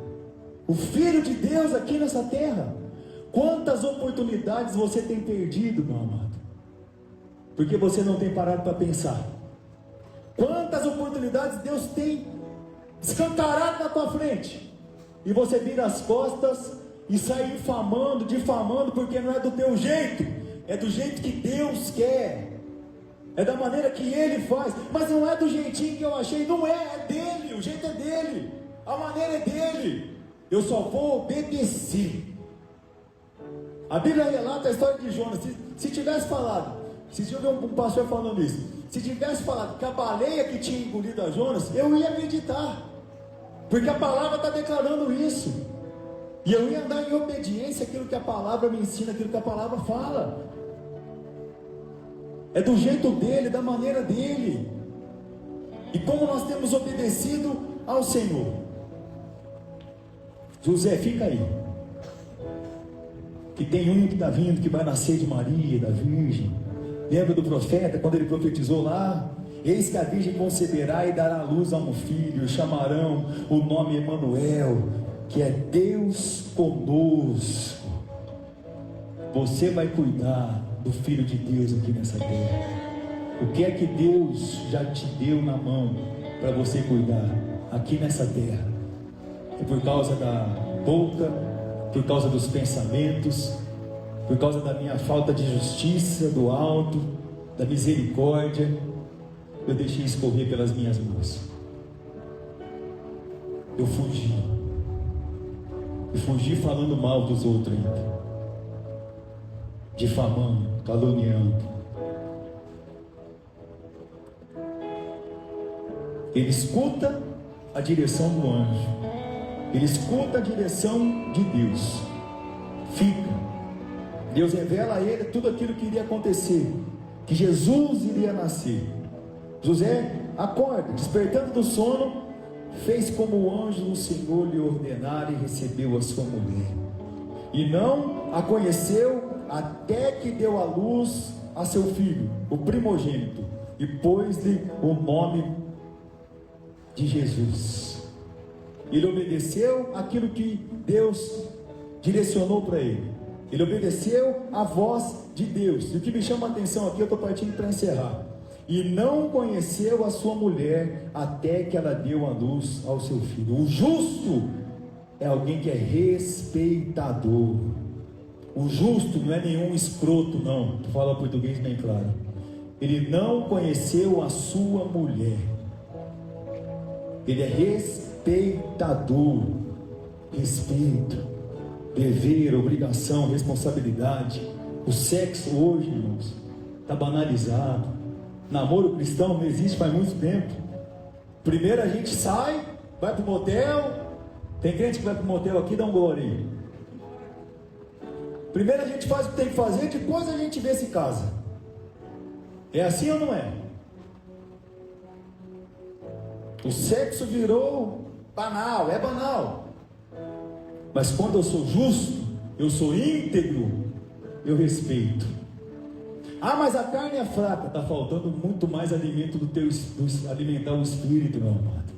o Filho de Deus aqui nessa terra. Quantas oportunidades você tem perdido, meu amado, porque você não tem parado para pensar? Quantas oportunidades Deus tem escancarado na tua frente, e você vira as costas e sai infamando, difamando, porque não é do teu jeito, é do jeito que Deus quer, é da maneira que Ele faz. Mas não é do jeitinho que eu achei, não é, é dele, o jeito é dele, a maneira é dele. Eu só vou obedecer. A Bíblia relata a história de Jonas. Se tivesse falado, se eu ver um pastor falando isso, se tivesse falado que a baleia que tinha engolido a Jonas, eu ia acreditar, porque a palavra está declarando isso, e eu ia andar em obediência àquilo que a palavra me ensina, aquilo que a palavra fala. É do jeito dele, da maneira dele. E como nós temos obedecido ao Senhor. José, fica aí, que tem um que está vindo, que vai nascer de Maria, da Virgem. Lembra do profeta, quando ele profetizou lá? Eis que a Virgem conceberá e dará à luz a um filho, chamarão o nome Emanuel, que é Deus conosco. Você vai cuidar do Filho de Deus aqui nessa terra. O que é que Deus já te deu na mão para você cuidar aqui nessa terra? É por causa da boca, por causa dos pensamentos, por causa da minha falta de justiça, do alto, da misericórdia, eu deixei escorrer pelas minhas mãos. Eu fugi falando mal dos outros ainda, difamando, caluniando. Ele escuta a direção do anjo, ele escuta a direção de Deus, fica. Deus revela a ele tudo aquilo que iria acontecer, que Jesus iria nascer. José acorda, despertando do sono, fez como o anjo do Senhor lhe ordenara e recebeu a sua mulher. E não a conheceu até que deu à luz a seu filho, o primogênito, e pôs-lhe o nome de Jesus. Ele obedeceu aquilo que Deus direcionou para ele. Ele obedeceu a voz de Deus. E o que me chama a atenção aqui, eu estou partindo para encerrar. E não conheceu a sua mulher até que ela deu à luz ao seu filho. O justo é alguém que é respeitador. O justo não é nenhum escroto, não. Tu fala português bem claro. Ele não conheceu a sua mulher. Ele é respeitador. Respeito, dever, obrigação, responsabilidade. O sexo hoje, irmãos, está banalizado. Namoro cristão não existe faz muito tempo. Primeiro a gente sai, vai para o motel. Tem crente que vai para o motel aqui, dá um glória aí. Primeiro a gente faz o que tem que fazer, depois a gente vê se casa. É assim ou não é? O sexo virou banal, é banal. Mas quando eu sou justo, eu sou íntegro, eu respeito. Ah, mas a carne é fraca. Está faltando muito mais alimento alimentar o espírito, meu amado.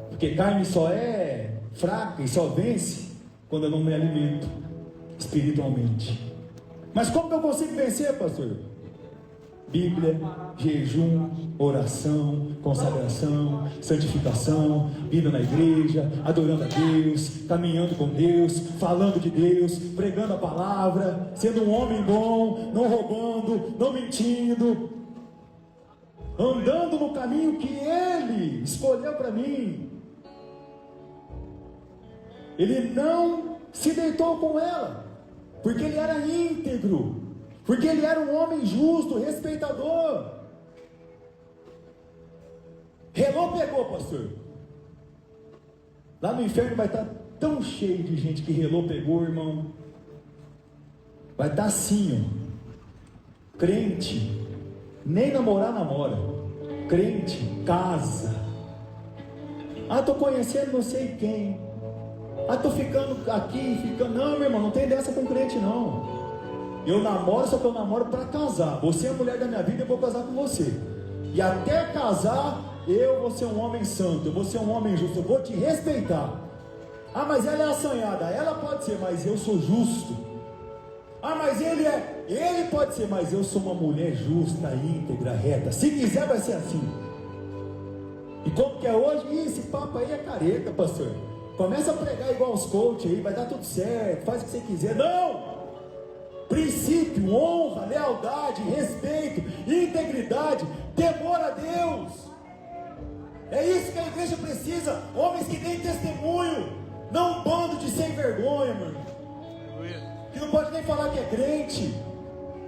Porque carne só é fraca e só vence quando eu não me alimento espiritualmente. Mas como que eu consigo vencer, pastor? Bíblia, jejum, oração, consagração, santificação, vida na igreja, adorando a Deus, caminhando com Deus, falando de Deus, pregando a palavra, sendo um homem bom, não roubando, não mentindo, andando no caminho que Ele escolheu para mim. Ele não se deitou com ela, porque ele era íntegro, porque ele era um homem justo, respeitador. Relou, pegou, pastor. Lá no inferno vai estar tão cheio de gente que relou, pegou, irmão. Vai estar assim, ó. Crente, nem namorar namora. Crente, casa. Ah, estou conhecendo não sei quem. Ah, estou ficando aqui, ficando. Não, meu irmão, não tem dessa com crente, não. Eu namoro, só que eu namoro para casar. Você é a mulher da minha vida, eu vou casar com você. E até casar, eu vou ser um homem santo, eu vou ser um homem justo, eu vou te respeitar. Ah, mas ela é assanhada. Ela pode ser, mas eu sou justo. Ah, mas ele pode ser, mas eu sou uma mulher justa, íntegra, reta. Se quiser, vai ser assim. E como que é hoje? Esse papo aí é careta, pastor. Começa a pregar igual os coaches aí, vai dar tudo certo, faz o que você quiser. Não! Princípio, honra, lealdade, respeito, integridade, temor a Deus. É isso que a igreja precisa. Homens que deem testemunho, não um bando de sem vergonha, meu irmão, que não pode nem falar que é crente.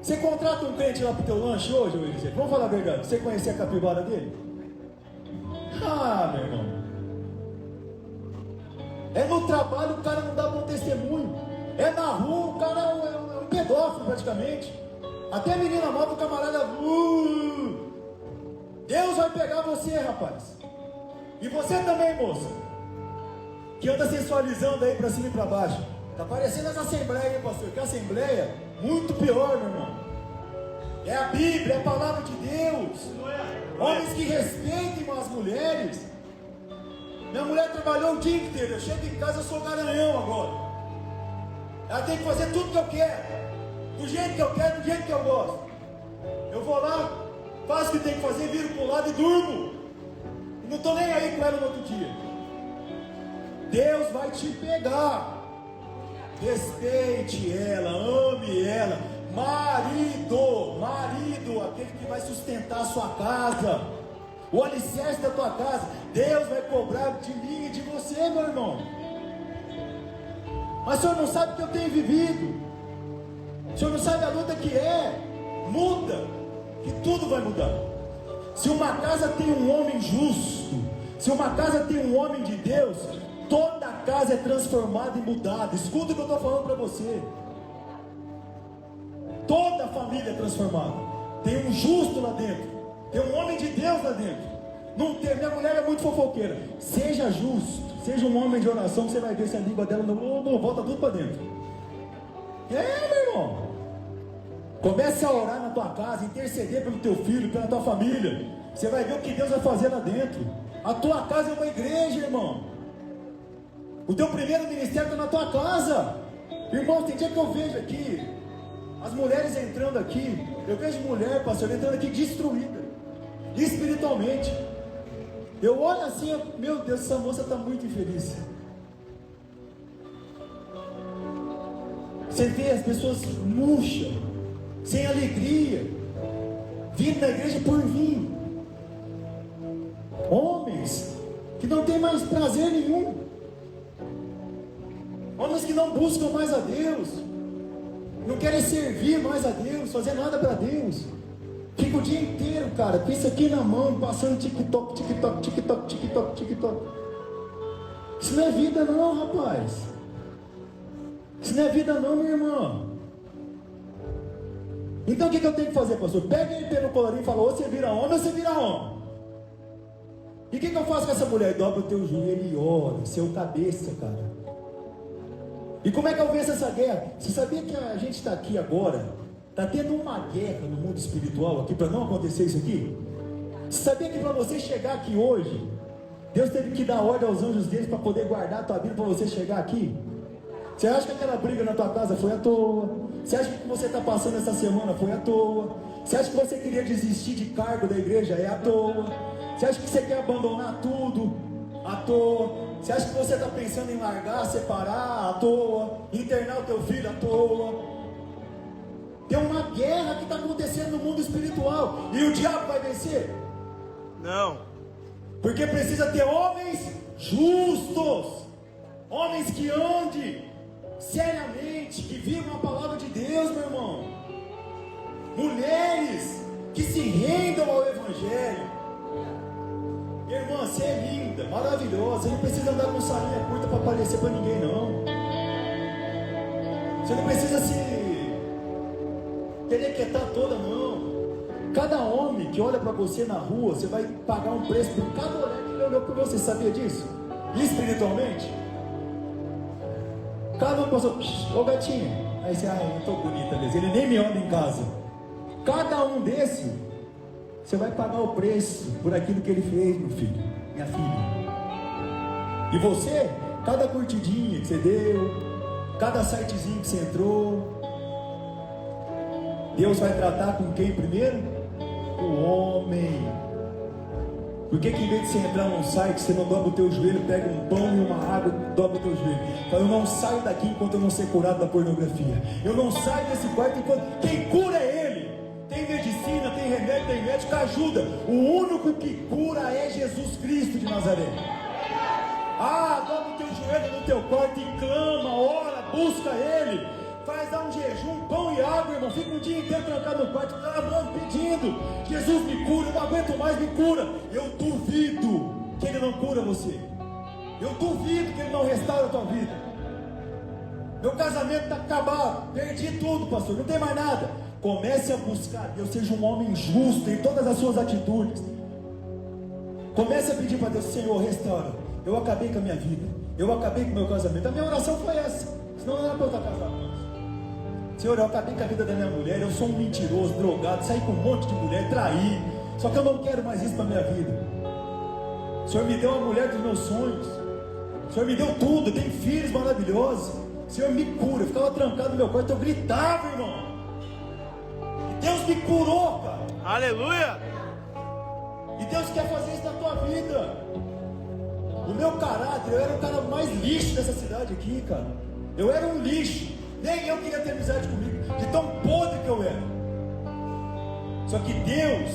Você contrata um crente lá pro teu lanche hoje, Eliseu? Vamos falar a verdade, você conhecer a capivara dele? Ah, meu irmão, é no trabalho o cara não dá bom testemunho. É na rua, o cara é um pedófilo praticamente. Até a menina mata o camarada. Deus vai pegar você, rapaz. E você também, moça, que anda sensualizando aí pra cima e pra baixo. Tá parecendo as assembleias, hein, pastor? Que assembleia, muito pior, meu irmão. É a Bíblia, é a palavra de Deus. Homens que respeitem as mulheres. Minha mulher trabalhou o dia inteiro. Eu chego em casa, eu sou garanhão agora. Ela tem que fazer tudo que eu quero, do jeito que eu quero, do jeito que eu gosto. Eu vou lá, faço o que tem que fazer, viro para o lado e durmo. E não estou nem aí com ela no outro dia. Deus vai te pegar. Respeite ela, ame ela. Marido, aquele que vai sustentar a sua casa, o alicerce da tua casa. Deus vai cobrar de mim e de você, meu irmão. Mas o senhor não sabe o que eu tenho vivido. O senhor não sabe a luta que é. Muda, que tudo vai mudar. Se uma casa tem um homem justo, Se uma casa tem um homem de Deus, toda a casa é transformada e mudada. Escuta o que eu estou falando para você. Toda a família é transformada. Tem um justo lá dentro, tem um homem de Deus lá dentro. Não tem, minha mulher é muito fofoqueira. Seja justo, seja um homem de oração, você vai ver se a língua dela não volta tudo para dentro. Meu irmão, comece a orar na tua casa, interceder pelo teu filho, pela tua família. Você vai ver o que Deus vai fazer lá dentro. A tua casa é uma igreja, irmão. O teu primeiro ministério está na tua casa. Irmão, tem dia que eu vejo aqui as mulheres entrando aqui. Eu vejo mulher, pastor, entrando aqui destruída espiritualmente. Eu olho assim, meu Deus, essa moça está muito infeliz. Você vê as pessoas murchas, sem alegria, vindo na igreja por vir. Homens que não têm mais prazer nenhum. Homens que não buscam mais a Deus, não querem servir mais a Deus, fazer nada para Deus. Fica o dia inteiro, cara, com isso aqui na mão, passando TikTok, TikTok, TikTok, TikTok, TikTok. Isso não é vida não, rapaz. Isso não é vida não, minha irmã. Então o que eu tenho que fazer, pastor? Pega ele pelo colarinho e fala, ou você vira homem ou você vira homem. E o que eu faço com essa mulher? Dobra o teu joelho e ora, seu cabeça, cara. E como é que eu venço essa guerra? Você sabia que a gente está aqui agora? Está tendo uma guerra no mundo espiritual aqui para não acontecer isso aqui? Você sabia que para você chegar aqui hoje, Deus teve que dar ordem aos anjos deles para poder guardar a tua vida para você chegar aqui? Você acha que aquela briga na tua casa foi à toa? Você acha que o que você está passando essa semana foi à toa? Você acha que você queria desistir de cargo da igreja? É à toa? Você acha que você quer abandonar tudo? À toa? Você acha que você está pensando em largar, separar? À toa? Internar o teu filho? À toa? Tem uma guerra que está acontecendo no mundo espiritual. E o diabo vai vencer? Não. Porque precisa ter homens justos. Homens que andem seriamente, que vivam a palavra de Deus, meu irmão. Mulheres que se rendam ao Evangelho. Minha irmã, você é linda, maravilhosa. Você não precisa andar com sainha curta para aparecer para ninguém, não. Você não precisa se telequetar toda, não. Cada homem que olha para você na rua, você vai pagar um preço por cada olhar que ele olhou para você. Sabia disso? Espiritualmente. Cada um passou, ô gatinho. Aí você, eu tô bonita mesmo. Ele nem me olha em casa. Cada um desse, você vai pagar o preço por aquilo que ele fez, meu filho, minha filha. E você, cada curtidinha que você deu, cada sitezinho que você entrou, Deus vai tratar com quem primeiro? O homem. Por que em vez de você entrar num site, você não dobra o teu joelho, pega um pão e uma água e dobra o teu joelho? Fala, eu não saio daqui enquanto eu não ser curado da pornografia. Eu não saio desse quarto enquanto... Quem cura é Ele. Tem medicina, tem remédio, tem médico, ajuda. O único que cura é Jesus Cristo de Nazaré. Dobra o teu joelho no teu quarto e clama, ora, busca Ele. Faz dar um jejum, pão e água, irmão. Fica um dia inteiro trancado no quarto, clamando, pedindo. Jesus me cura, eu não aguento mais, me cura. Eu duvido que Ele não cura você. Eu duvido que Ele não restaura a tua vida. Meu casamento está acabado, perdi tudo, pastor, não tem mais nada. Comece a buscar Deus, seja um homem justo em todas as suas atitudes. Comece a pedir para Deus, Senhor, restaura. Eu acabei com a minha vida, eu acabei com o meu casamento. A minha oração foi essa, senão não era para eu estar casado. Senhor, eu acabei com a vida da minha mulher, eu sou um mentiroso, drogado, saí com um monte de mulher, traí. Só que eu não quero mais isso para a minha vida. O Senhor me deu a mulher dos meus sonhos. O Senhor me deu tudo, eu tenho filhos maravilhosos. O Senhor me cura, eu ficava trancado no meu quarto, eu gritava, irmão. E Deus me curou, cara. Aleluia. E Deus quer fazer isso na tua vida. O meu caráter, eu era o cara mais lixo dessa cidade aqui, cara. Eu era um lixo. Nem eu queria ter amizade comigo, de tão podre que eu era. Só que Deus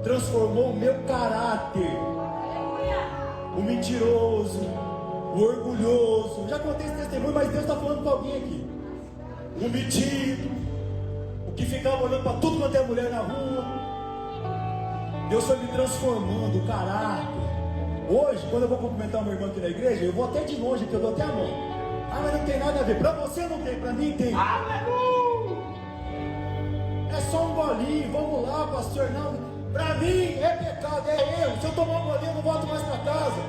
transformou o meu caráter. O mentiroso, o orgulhoso. Eu já contei esse testemunho, mas Deus está falando com alguém aqui. O metido, o que ficava olhando para tudo quanto é mulher na rua. Deus foi me transformando o caráter. Hoje, quando eu vou cumprimentar uma irmã aqui na igreja, eu vou até de longe, que eu dou até a mão. Ah, mas não tem nada a ver. Para você não tem, para mim tem. Aleluia! É só um golinho, vamos lá, pastor. Não, para mim é pecado, é erro. Se eu tomar um golinho, eu não volto mais para casa.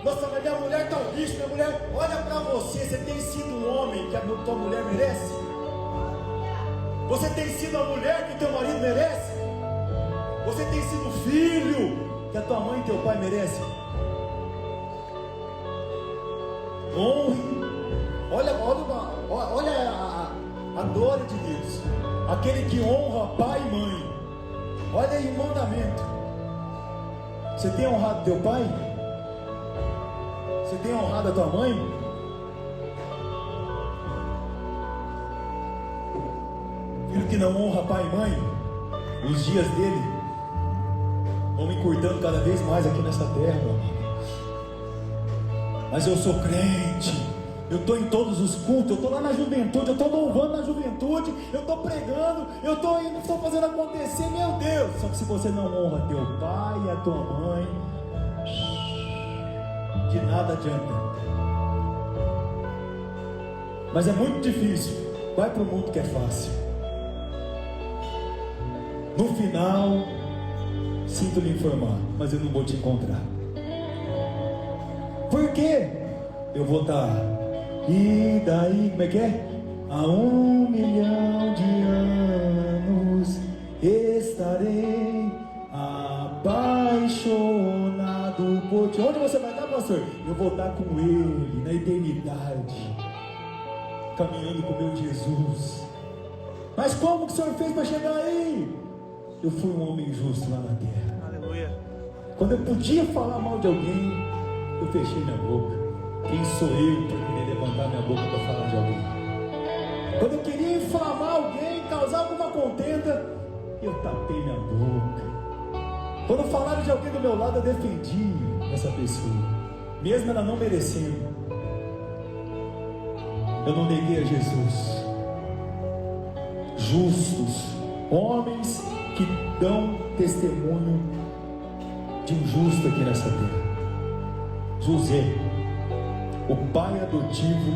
Nossa, mas minha mulher tá um lixo, minha mulher. Olha para você, você tem sido um homem que a tua mulher merece? Você tem sido a mulher que o teu marido merece? Você tem sido o filho que a tua mãe e teu pai merecem? Honre. Olha a glória de Deus. Aquele que honra pai e mãe. Olha aí o mandamento. Você tem honrado teu pai? Você tem honrado a tua mãe? Filho que não honra pai e mãe, os dias dele vão me encurtando cada vez mais aqui nessa terra, meu amigo. Mas eu sou crente, eu estou em todos os cultos, eu estou lá na juventude, eu estou louvando na juventude, eu estou pregando, eu estou indo, estou fazendo acontecer, meu Deus. Só que se você não honra teu pai e a tua mãe, de nada adianta. Mas é muito difícil. Vai para o mundo que é fácil. No final, sinto lhe informar, mas eu não vou te encontrar. Por quê? Eu vou estar. E daí, como é que é? Há 1 milhão de anos estarei apaixonado por ti. Onde você vai estar, pastor? Eu vou estar com ele na eternidade, caminhando com o meu Jesus. Mas como que o Senhor fez para chegar aí? Eu fui um homem justo lá na terra. Aleluia! Quando eu podia falar mal de alguém, eu fechei minha boca. Quem sou eu para querer levantar minha boca para falar de alguém? Quando eu queria inflamar alguém, causar alguma contenda, eu tapei minha boca. Quando falaram de alguém do meu lado, eu defendi essa pessoa, mesmo ela não merecendo. Eu não neguei a Jesus. Justos, homens que dão testemunho de um justo aqui nessa terra. José, o pai adotivo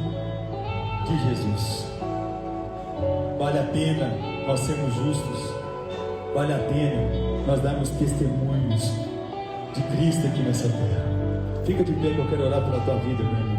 de Jesus. Vale a pena nós sermos justos. Vale a pena nós darmos testemunhos de Cristo aqui nessa terra. Fica de pé que eu quero orar pela tua vida, meu irmão.